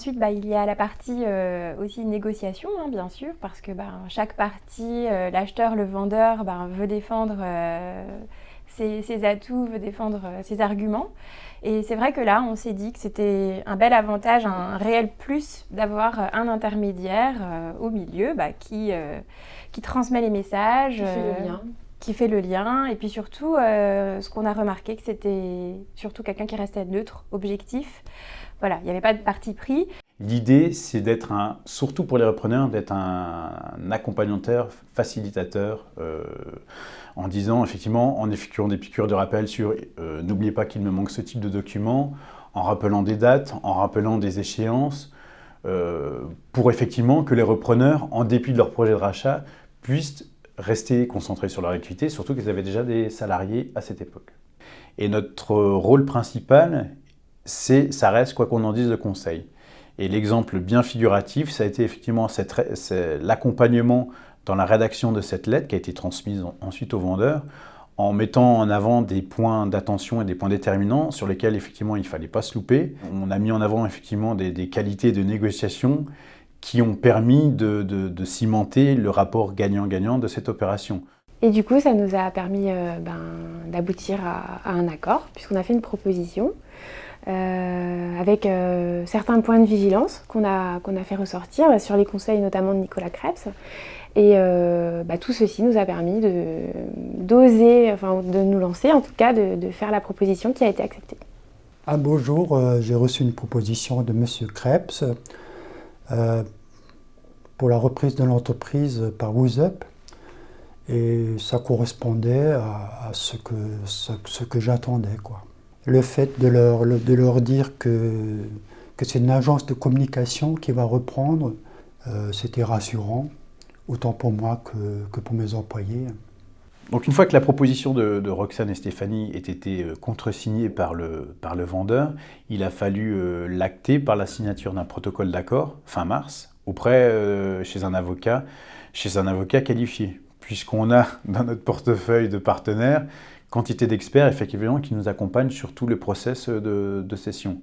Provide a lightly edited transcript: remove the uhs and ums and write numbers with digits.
ensuite, il y a la partie aussi négociation, hein, bien sûr, parce que chaque partie, l'acheteur, le vendeur, veut défendre ses atouts, veut défendre ses arguments. Et c'est vrai que là, on s'est dit que c'était un bel avantage, un réel plus d'avoir un intermédiaire au milieu qui transmet les messages. Qui fait le lien. Qui fait le lien. Et puis surtout, ce qu'on a remarqué, que c'était surtout quelqu'un qui restait neutre, objectif. Voilà, il n'y avait pas de parti pris. L'idée, c'est d'être surtout pour les repreneurs, d'être un accompagnateur, facilitateur, en disant effectivement, en effectuant des piqûres de rappel sur n'oubliez pas qu'il me manque ce type de document, en rappelant des dates, en rappelant des échéances, pour effectivement que les repreneurs, en dépit de leur projet de rachat, puissent rester concentrés sur leur activité, surtout qu'ils avaient déjà des salariés à cette époque. Et notre rôle principal, ça reste, quoi qu'on en dise, le conseil. Et l'exemple bien figuratif, ça a été effectivement l'accompagnement dans la rédaction de cette lettre qui a été transmise ensuite au vendeur, en mettant en avant des points d'attention et des points déterminants sur lesquels effectivement il ne fallait pas se louper. On a mis en avant effectivement des qualités de négociation qui ont permis de cimenter le rapport gagnant-gagnant de cette opération. Et du coup, ça nous a permis d'aboutir à un accord, puisqu'on a fait une proposition avec certains points de vigilance qu'on a fait ressortir sur les conseils notamment de Nicolas Krebs. Et tout ceci nous a permis d'oser, de nous lancer, en tout cas de faire la proposition qui a été acceptée. Un beau jour, j'ai reçu une proposition de M. Krebs pour la reprise de l'entreprise par WOOZUP. Et ça correspondait à ce que j'attendais, quoi. Le fait de leur dire que c'est une agence de communication qui va reprendre, c'était rassurant, autant pour moi que pour mes employés. Donc une fois que la proposition de Roxane et Stéphanie ait été contresignée par le vendeur, il a fallu l'acter par la signature d'un protocole d'accord, fin mars, chez un avocat qualifié, puisqu'on a dans notre portefeuille de partenaires quantité d'experts effectivement qui nous accompagnent sur tout le process de cession.